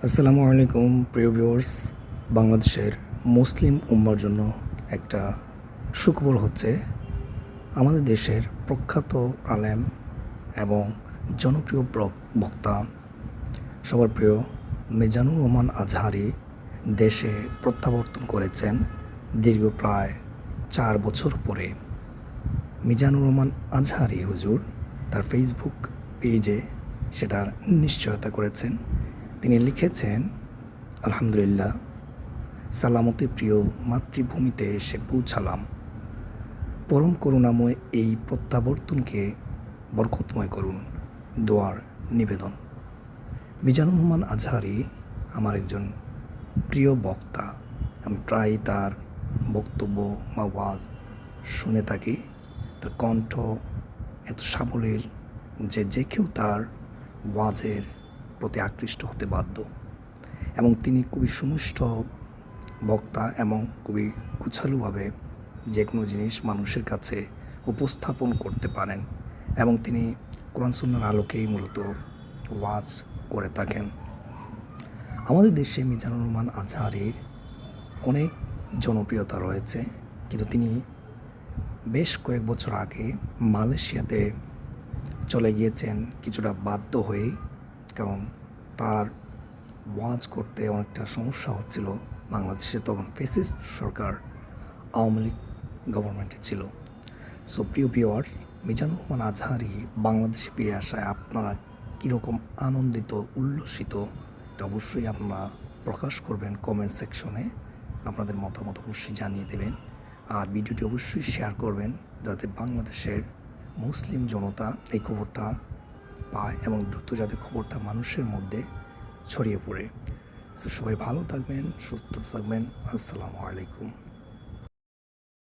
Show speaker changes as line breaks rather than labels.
আসসালামু আলাইকুম প্রিয় ভিউয়ার্স। বাংলাদেশের মুসলিম উম্মার জন্য একটা সুখবর হচ্ছে, আমাদের দেশের প্রখ্যাত আলেম এবং জনপ্রিয় বক্তা, সবার প্রিয় মিজানুর রহমান আজহারি দেশে প্রত্যাবর্তন করেছেন দীর্ঘ প্রায় 4 বছর পরে। মিজানুর রহমান আজহারি হুজুর তার ফেসবুক পেজে সেটার নিশ্চয়তা করেছেন। তিনি লিখেছেন, আলহামদুলিল্লাহ, সালামতে প্রিয় মাতৃভূমিতে এসে পৌঁছালাম। পরম করুণাময় এই প্রত্যাবর্তনকে বরকতময় করুন, দোয়ার নিবেদন। মিজানুর রহমান আজহারি আমার একজন প্রিয় বক্তা। আমি প্রায় তার বক্তব্য বা ওয়াজ শুনে থাকি। তার কণ্ঠ এত সাবলীল যে কেউ তার ওয়াজের প্রতি আকৃষ্ট হতে বাধ্য, এবং তিনি খুবই সুনিষ্ঠ বক্তা এবং খুবই গুছালুভাবে যে কোনো জিনিস মানুষের কাছে উপস্থাপন করতে পারেন, এবং তিনি কোরআন সুন্নাহর আলোকেই মূলত ওয়াজ করে থাকেন। আমাদের দেশে মিজানুর রহমান আজহারির অনেক জনপ্রিয়তা রয়েছে, কিন্তু তিনি বেশ কয়েক বছর আগে মালয়েশিয়াতে চলে গিয়েছেন কিছুটা বাধ্য হয়ে, কারণ তার ওয়াজ করতে অনেকটা সমস্যা হচ্ছিল। বাংলাদেশে তখন ফ্যাসিস্ট সরকার, আওয়ামী লীগ গভর্নমেন্টে ছিল। সো প্রিয় ভিউয়ার্স, মিজানুর রহমান আজহারি বাংলাদেশে ফিরে আসায় আপনারা কীরকম আনন্দিত, উল্লসিত, এটা অবশ্যই আপনারা প্রকাশ করবেন কমেন্ট সেকশনে। আপনাদের মতামত অবশ্যই জানিয়ে দেবেন, আর ভিডিওটি অবশ্যই শেয়ার করবেন যাতে বাংলাদেশের মুসলিম জনতা এই খবরটা পায় এবং দ্রুত যাতে খবরটা মানুষের মধ্যে ছড়িয়ে পড়ে। সো সবাই ভালো থাকবেন, সুস্থ থাকবেন। আসসালামু আলাইকুম।